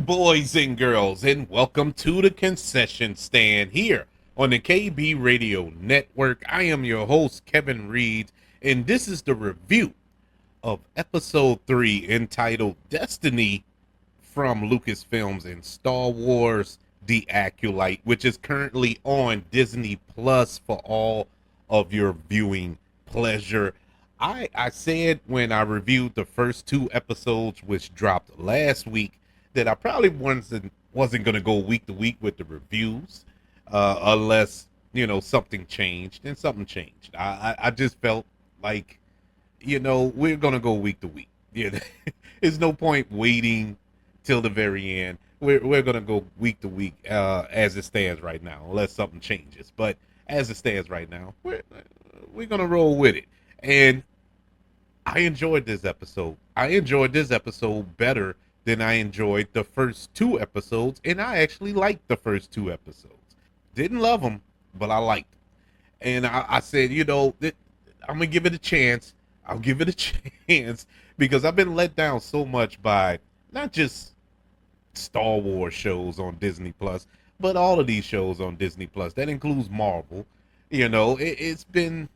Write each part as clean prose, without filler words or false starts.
boys and girls, and welcome to the concession stand here on the KB Radio Network. I am your host, Kevin Reed, and this is the review of episode 3 entitled Destiny from Lucasfilms and Star Wars The Acolyte, which is currently on Disney Plus for all of your viewing pleasure. I said when I reviewed the first 2 episodes, which dropped last week, that I probably wasn't going to go week to week with the reviews, unless something changed, and something changed. I just felt like we're going to go week to week. Yeah, there's no point waiting till the very end. We're going to go week to week as it stands right now, unless something changes. But as it stands right now, we're going to roll with it. And I enjoyed this episode. I enjoyed this episode better than I enjoyed the first 2 episodes, and I actually liked the first 2 episodes. Didn't love them, but I liked them. And I said, I'm gonna give it a chance. I'll give it a chance because I've been let down so much by not just Star Wars shows on Disney Plus, but all of these shows on Disney Plus. That includes Marvel. It's been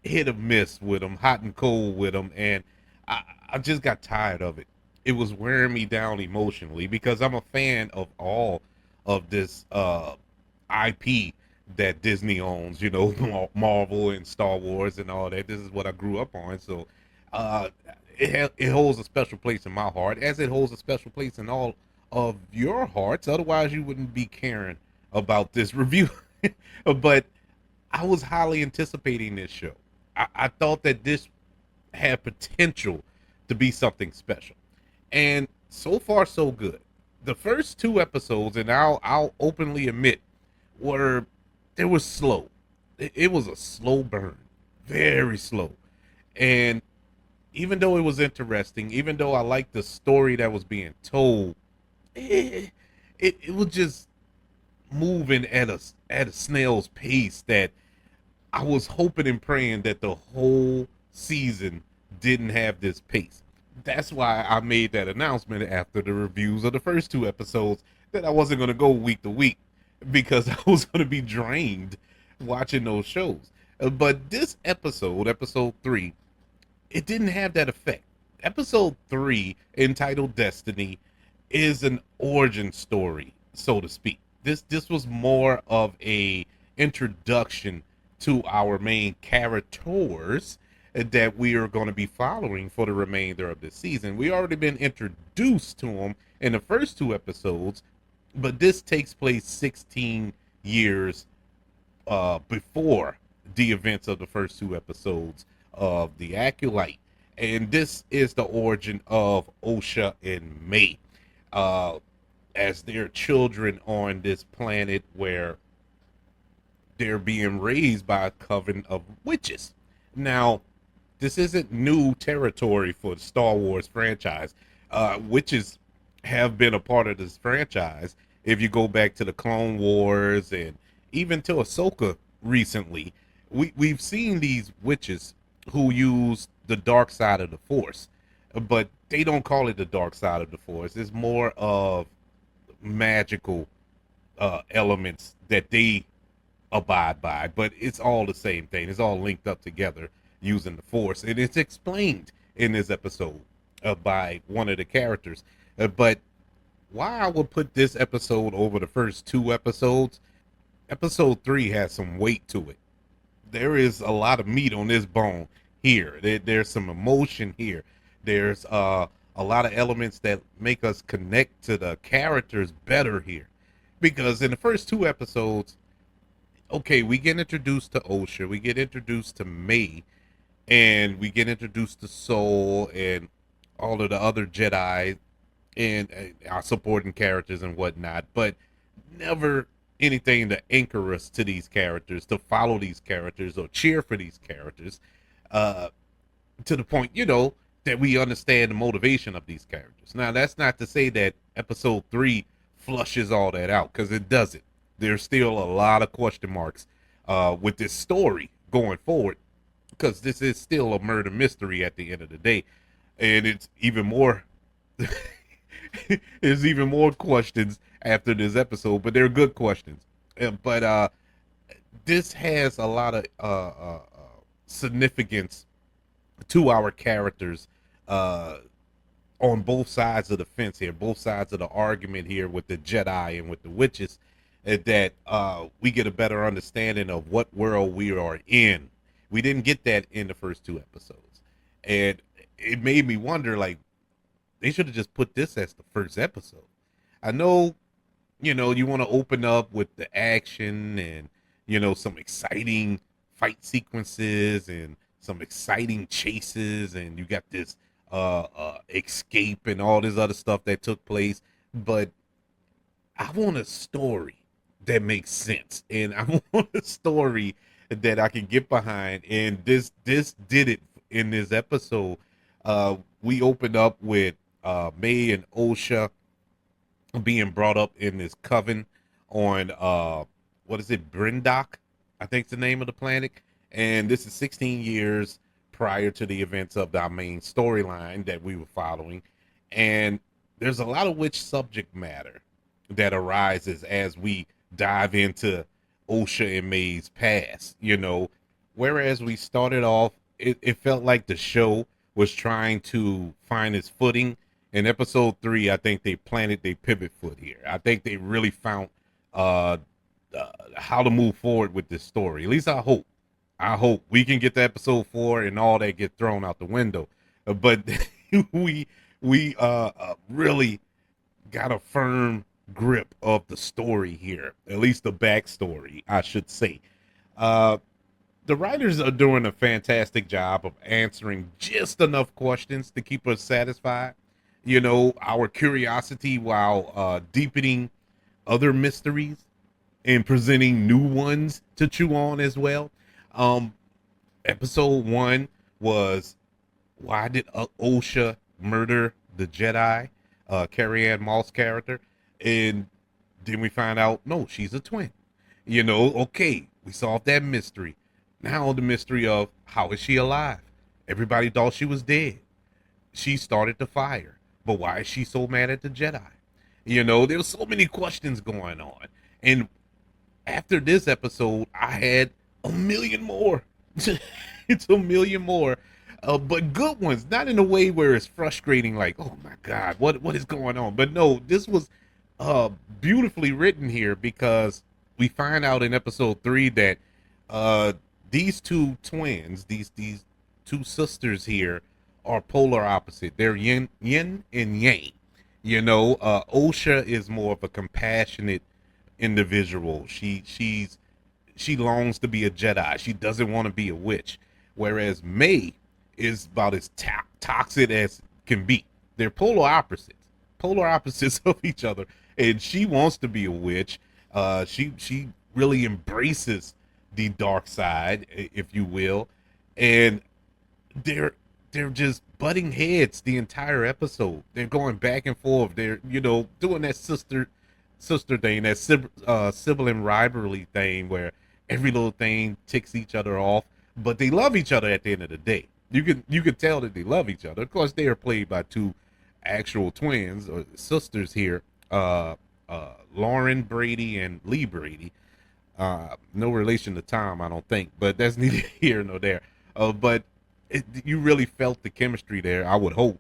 hit or miss with them, hot and cold with them, and I just got tired of it. It was wearing me down emotionally because I'm a fan of all of this IP that Disney owns, Marvel and Star Wars and all that. This is what I grew up on, so it holds a special place in my heart, as it holds a special place in all of your hearts. Otherwise, you wouldn't be caring about this review. But I was highly anticipating this show. I thought that this had potential to be something special. And so far, so good. The first 2 episodes, and I'll openly admit, they were slow. It was a slow burn, very slow. And even though it was interesting, even though I liked the story that was being told, it was just moving at a snail's pace that I was hoping and praying that the whole season didn't have this pace. That's why I made that announcement after the reviews of the first 2 episodes that I wasn't going to go week to week because I was going to be drained watching those shows. But this episode 3, it didn't have that effect. Episode 3, entitled Destiny, is an origin story, so to speak. This was more of a introduction to our main characters that we are going to be following for the remainder of the season. We already been introduced to them in the first 2 episodes, but this takes place 16 years before the events of the first 2 episodes of the Acolyte. And this is the origin of Ausha and May as their children on this planet where they're being raised by a coven of witches. Now, this isn't new territory for the Star Wars franchise. Witches have been a part of this franchise. If you go back to the Clone Wars and even to Ahsoka recently, we've seen these witches who use the dark side of the Force, but they don't call it the dark side of the Force. It's more of magical elements that they abide by, but it's all the same thing. It's all linked up together using the Force, and it's explained in this episode by one of the characters. But why I would put this episode over the first 2 episodes, episode 3 has some weight to it. There is a lot of meat on this bone here. There's some emotion here. There's a lot of elements that make us connect to the characters better here, because in the first 2 episodes, okay, we get introduced to Ausha, we get introduced to May, and we get introduced to Soul and all of the other Jedi and our supporting characters and whatnot, but never anything to anchor us to these characters, to follow these characters or cheer for these characters, to the point, that we understand the motivation of these characters. Now, that's not to say that episode 3 flushes all that out, because it doesn't. There's still a lot of question marks with this story going forward, because this is still a murder mystery at the end of the day. And it's even more there's even more questions after this episode, but they're good questions. But this has a lot of significance to our characters uh, on both sides of the fence here, both sides of the argument here with the Jedi and with the witches, that we get a better understanding of what world we are in. We didn't get that in the first two episodes, and it made me wonder, like, they should have just put this as the first episode. I know, you want to open up with the action and, some exciting fight sequences and some exciting chases, and you got this escape and all this other stuff that took place. But I want a story that makes sense, and I want a story that I can get behind. And this did it in this episode. We opened up with May and Ausha being brought up in this coven on what is it, Brindok, I think the name of the planet. And this is 16 years prior to the events of our main storyline that we were following. And there's a lot of witch subject matter that arises as we dive into Ausha and May's past, Whereas we started off, it felt like the show was trying to find its footing. In episode 3, I think they planted their pivot foot here. I think they really found uh, how to move forward with this story. At least I hope. I hope we can get to episode 4 and all that get thrown out the window. But we really got a firm grip of the story here. At least the backstory, I should say. The writers are doing a fantastic job of answering just enough questions to keep us satisfied. Our curiosity while deepening other mysteries and presenting new ones to chew on as well. Um, Episode 1 was, why did Ausha murder the Jedi, Carrie Ann Moss character? And then we find out, no, she's a twin. Okay, we solved that mystery. Now the mystery of, how is she alive? Everybody thought she was dead. She started the fire, but why is she so mad at the Jedi? There's so many questions going on. And after this episode, I had a million more. It's a million more, but good ones. Not in a way where it's frustrating, like, oh my God, what is going on? But no, this was beautifully written here, because we find out in episode 3 that these two twins, these two sisters here, are polar opposite. They're yin and yang. Ausha is more of a compassionate individual. She longs to be a Jedi. She doesn't want to be a witch. Whereas May is about as toxic as can be. They're polar opposites of each other. And she wants to be a witch. She really embraces the dark side, if you will. And they're just butting heads the entire episode. They're going back and forth. They're doing that sister thing, that sibling rivalry thing, where every little thing ticks each other off, but they love each other at the end of the day. You can tell that they love each other. Of course, they are played by two actual twins or sisters here, Lauren Brady and Lee Brady. No relation to Tom, I don't think, but that's neither here nor there. But you really felt the chemistry there, I would hope.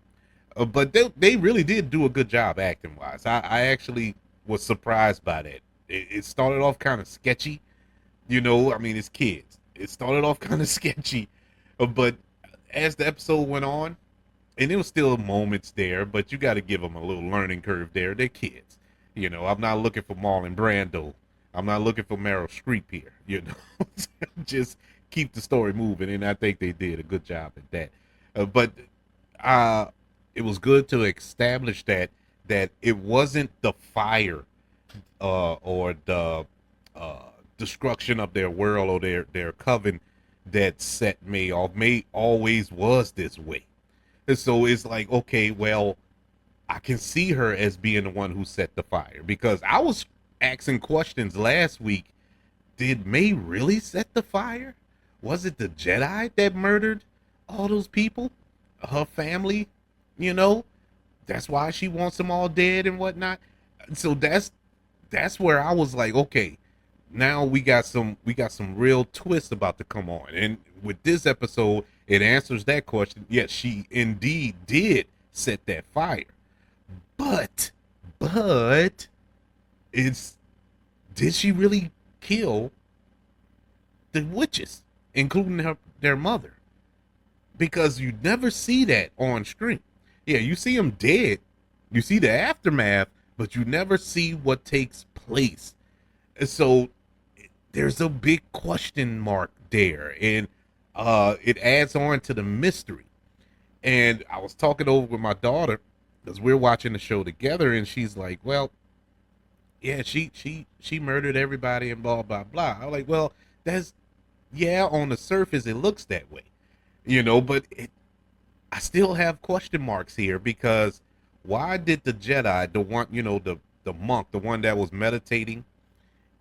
But they really did do a good job acting wise. I actually was surprised by that. It started off kind of sketchy, I mean, it's kids. It started off kind of sketchy, but as the episode went on, and there was still moments there, but you got to give them a little learning curve there. They're kids. I'm not looking for Marlon Brando. I'm not looking for Meryl Streep here. Just keep the story moving, and I think they did a good job at that. But it was good to establish that it wasn't the fire or the destruction of their world or their coven that set May off. May always was this way. And so it's like, okay, well, I can see her as being the one who set the fire, because I was asking questions last week. Did May really set the fire? Was it the Jedi that murdered all those people? Her family, That's why she wants them all dead and whatnot. So that's where I was like, okay, now we got some real twists about to come on. And with this episode, it answers that question. Yes, she indeed did set that fire. But but it's did she really kill the witches, including their mother? Because you never see that on screen. Yeah, you see them dead, you see the aftermath, but you never see what takes place. And so there's a big question mark there, and it adds on to the mystery. And I was talking over with my daughter because we're watching the show together, and she's like, "Well, yeah, she murdered everybody and blah blah blah." I'm like, "Well, that's yeah, on the surface it looks that way, but I still have question marks here because why did the Jedi, the one, the monk, the one that was meditating,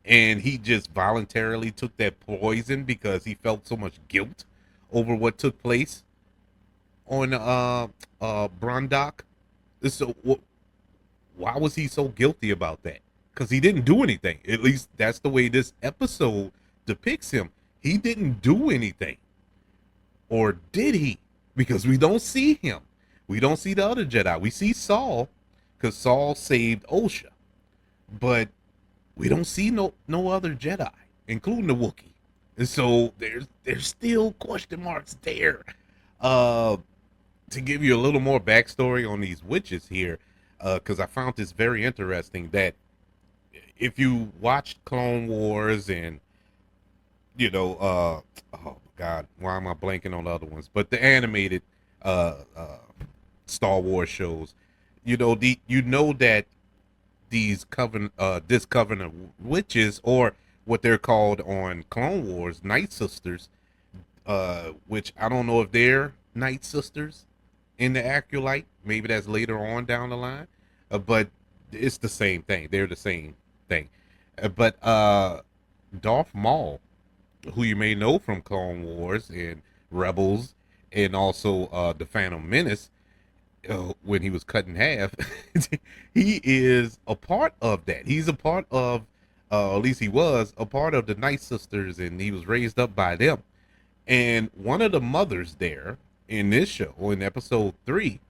and he just voluntarily took that poison because he felt so much guilt over what took place on Brondok? So why was he so guilty about that? Because he didn't do anything. At least that's the way this episode depicts him. He didn't do anything. Or did he? Because we don't see him. We don't see the other Jedi. We see Saul because Saul saved Osha. But we don't see no other Jedi, including the Wookiee. And so there's still question marks there. To give you a little more backstory on these witches here, because I found this very interesting that if you watched Clone Wars and oh God, why am I blanking on the other ones? But the animated uh, uh, Star Wars shows, you know that this coven of witches, or what they're called on Clone Wars, Night Sisters, which I don't know if they're Night Sisters in the Acolyte. Maybe that's later on down the line, but it's the same thing. They're the same thing. But Darth Maul, who you may know from Clone Wars and Rebels, and also the Phantom Menace, when he was cut in half, he is a part of that. He's a part of, at least he was a part of the Night Sisters, and he was raised up by them. And one of the mothers there in this show, in episode 3,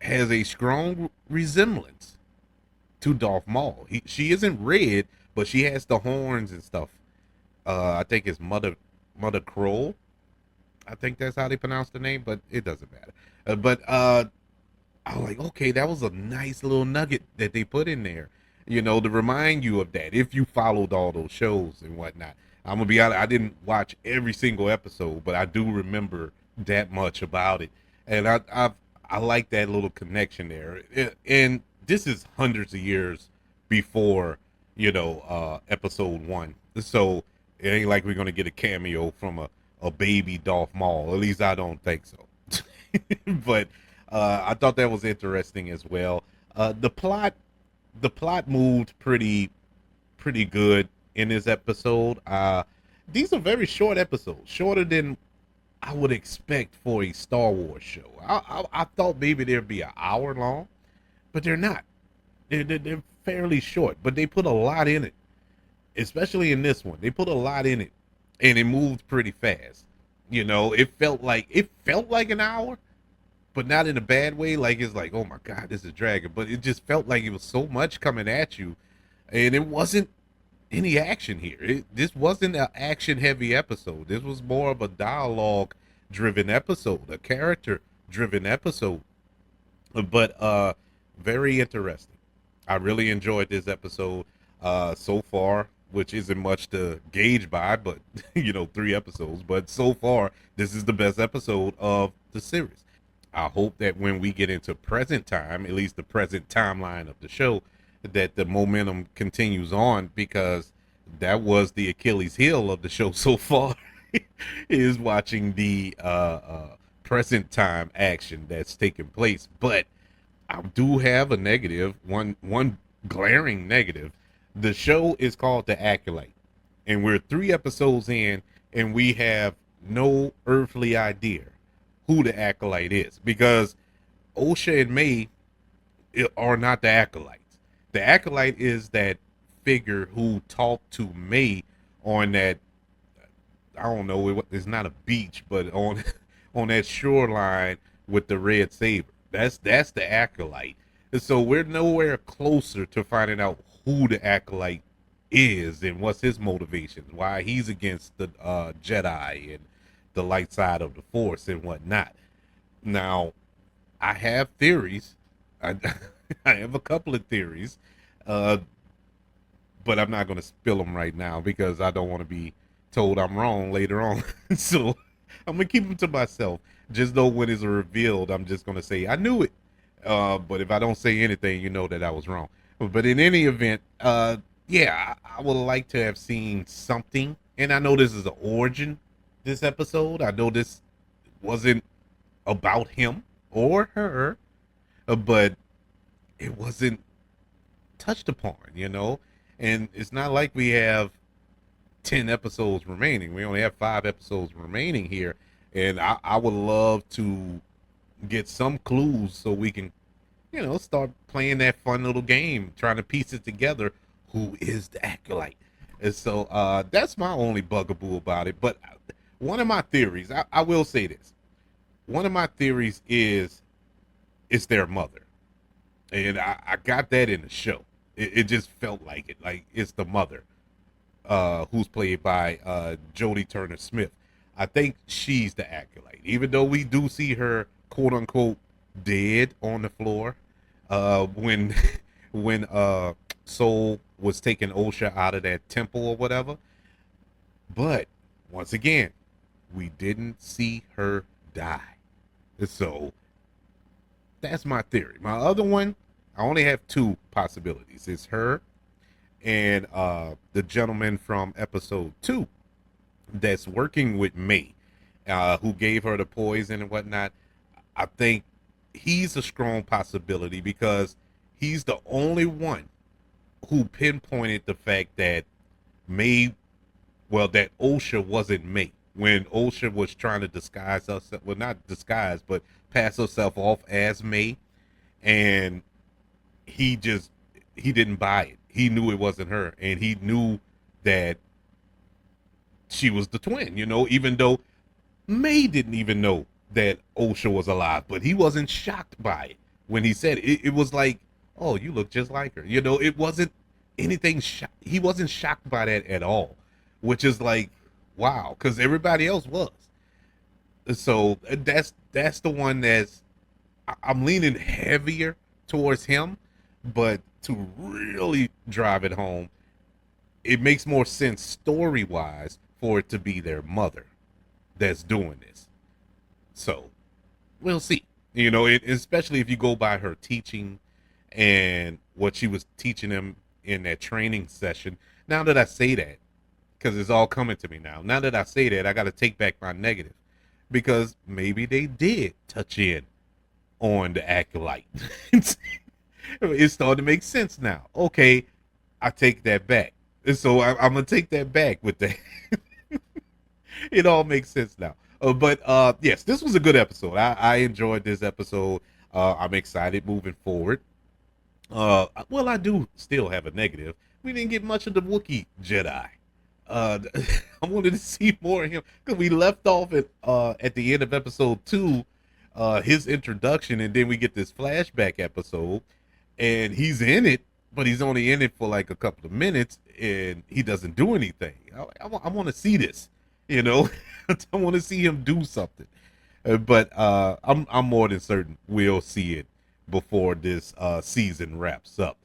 has a strong resemblance to Darth Maul. She isn't red, but she has the horns and stuff. I think it's Mother Kroll. I think that's how they pronounce the name, but it doesn't matter. But I was like, okay, that was a nice little nugget that they put in there, to remind you of that if you followed all those shows and whatnot. I'm gonna be honest, I didn't watch every single episode, but I do remember that much about it, and I like that little connection there. And this is hundreds of years before episode 1, so it ain't like we're gonna get a cameo from a baby Darth Maul. At least I don't think so. But I thought that was interesting as well. The plot moved pretty good in this episode. These are very short episodes, shorter than I would expect for a Star Wars show. I thought maybe they'd be an hour long, but they're not. They're fairly short, but they put a lot in it, especially in this one. They put a lot in it, and it moved pretty fast. It felt like an hour, but not in a bad way. Like it's like, oh my God, this is dragging. But it just felt like it was so much coming at you, and it wasn't any action here. This wasn't an action-heavy episode. This was more of a dialogue-driven episode, a character-driven episode. But very interesting. I really enjoyed this episode so far, which isn't much to gauge by, but 3 episodes. But so far, this is the best episode of the series. I hope that when we get into present time, at least the present timeline of the show, that the momentum continues on, because that was the Achilles heel of the show so far, is watching the present time action that's taking place. But I do have a negative, one glaring negative. The show is called The Acolyte, and we're 3 episodes in, and we have no earthly idea who the Acolyte is, because Osha and May are not the acolytes. The acolyte is that figure who talked to May on that, I don't know, it's not a beach, but on on that shoreline with the red saber. That's the acolyte. And so we're nowhere closer to finding out who the acolyte is and what's his motivations, why he's against the Jedi and the light side of the Force and whatnot. Now, I have theories. I, I have a couple of theories, uh, but I'm not going to spill them right now because I don't want to be told I'm wrong later on. So I'm going to keep them to myself. Just know when it's revealed, I'm just going to say, I knew it. But if I don't say anything, you know that I was wrong. But in any event, yeah, I would like to have seen something. And I know this is an origin, this episode. I know this wasn't about him or her, but it wasn't touched upon, you know? And it's not like we have 10 episodes remaining. We only have 5 episodes remaining here. And I would love to get some clues so we can, you know, start playing that fun little game, trying to piece it together. Who is the acolyte? And so that's my only bugaboo about it. But one of my theories, I will say this. One of my theories is it's their mother. And I got that in the show. It just felt like it. Like it's the mother, who's played by Jodie Turner Smith. I think she's the acolyte. Even though we do see her quote unquote dead on the floor when when Soul was taking Ausha out of that temple or whatever. But once again, we didn't see her die. So that's my theory. My other one, I only have 2 possibilities. It's her and the gentleman from episode 2 that's working with May, who gave her the poison and whatnot. I think he's a strong possibility because he's the only one who pinpointed the fact that May, well, that Ausha wasn't May. When Ausha was trying to disguise herself, well, not disguise, but pass herself off as May, and he didn't buy it. He knew it wasn't her, and he knew that she was the twin, you know, even though May didn't even know that Ausha was alive, but he wasn't shocked by it when he said it. It was like, oh, you look just like her. You know, it wasn't anything. He wasn't shocked by that at all, which is like, wow, because everybody else was. So that's the one that's I'm leaning heavier towards him, but to really drive it home, it makes more sense story wise for it to be their mother that's doing this. So we'll see. You know, especially if you go by her teaching and what she was teaching them in that training session. Now that I say that, because it's all coming to me now. Now that I say that, I got to take back my negative because maybe they did touch in on the acolyte. It's starting to make sense now. Okay, I take that back. And so I'm gonna take that back with that. It all makes sense now. But yes, this was a good episode. I enjoyed this episode. I'm excited moving forward. Well, I do still have a negative. We didn't get much of the Wookiee Jedi. I wanted to see more of him because we left off at the end of episode 2, his introduction, and then we get this flashback episode, and he's in it, but he's only in it for like a couple of minutes, and he doesn't do anything. I want to see this, you know. I want to see him do something. But I'm more than certain we'll see it before this season wraps up.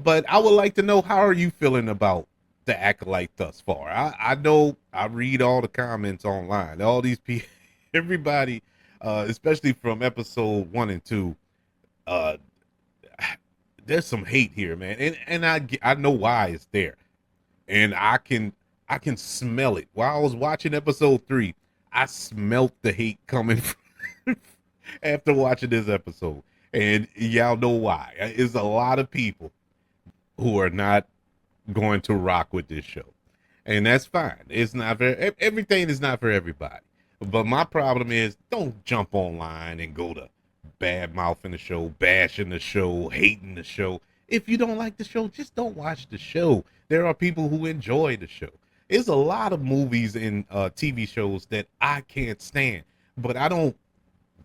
But I would like to know, how are you feeling about the Acolyte thus far? I know I read all the comments online. All these people, everybody, especially from episode 1 and 2, there's some hate here, man, and I know why it's there, and I can smell it. While I was watching episode 3, I smelt the hate coming after watching this episode, and y'all know why. It's a lot of people who are not going to rock with this show, and that's fine. It's not for everything is not for everybody. But my problem is, don't jump online and go to bad mouthing the show, bashing the show, hating the show. If you don't like the show, just don't watch the show. There are people who enjoy the show. There's a lot of movies and TV shows that I can't stand, but I don't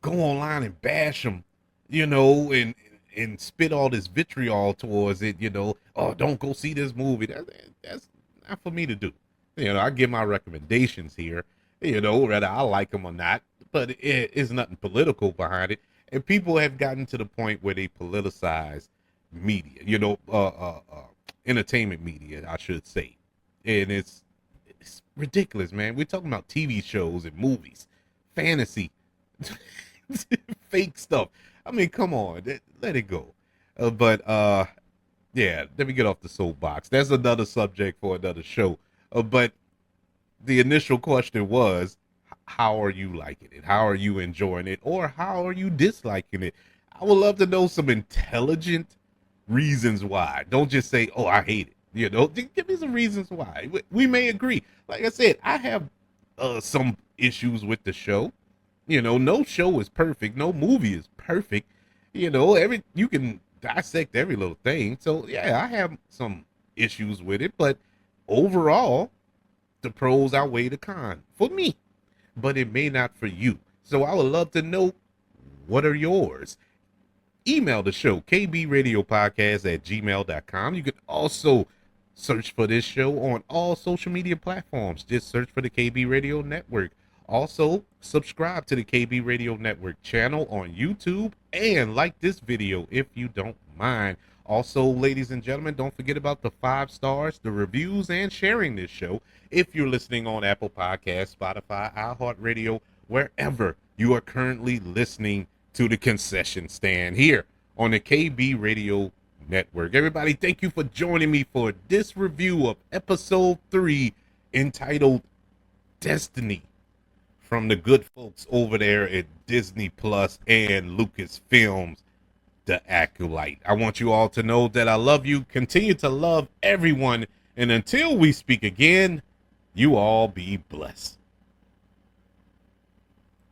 go online and bash them, and spit all this vitriol towards it, oh, don't go see this movie. That's not for me to do. I give my recommendations here, whether I like them or not, but it's nothing political behind it. And people have gotten to the point where they politicize media, entertainment media, I should say. And it's ridiculous, man. We're talking about TV shows and movies, fantasy, fake stuff. I mean, come on, let it go. Yeah, let me get off the soapbox. That's another subject for another show. But the initial question was, how are you liking it? How are you enjoying it? Or how are you disliking it? I would love to know some intelligent reasons why. Don't just say, oh, I hate it. Give me some reasons why. We may agree. Like I said, I have some issues with the show. No show is perfect. No movie is perfect. You can dissect every little thing. So yeah, I have some issues with it, but overall, the pros outweigh the cons for me. But it may not for you. So I would love to know, what are yours? Email the show, kbradiopodcast@gmail.com. You can also search for this show on all social media platforms. Just search for the KB Radio Network. Also, subscribe to the KB Radio Network channel on YouTube and like this video if you don't mind. Also, ladies and gentlemen, don't forget about the 5 stars, the reviews, and sharing this show if you're listening on Apple Podcasts, Spotify, iHeartRadio, wherever you are currently listening to the concession stand here on the KB Radio Network. Everybody, thank you for joining me for this review of episode 3 entitled Destiny, from the good folks over there at Disney Plus and Lucasfilms, the Acolyte. I want you all to know that I love you. Continue to love everyone. And until we speak again, you all be blessed.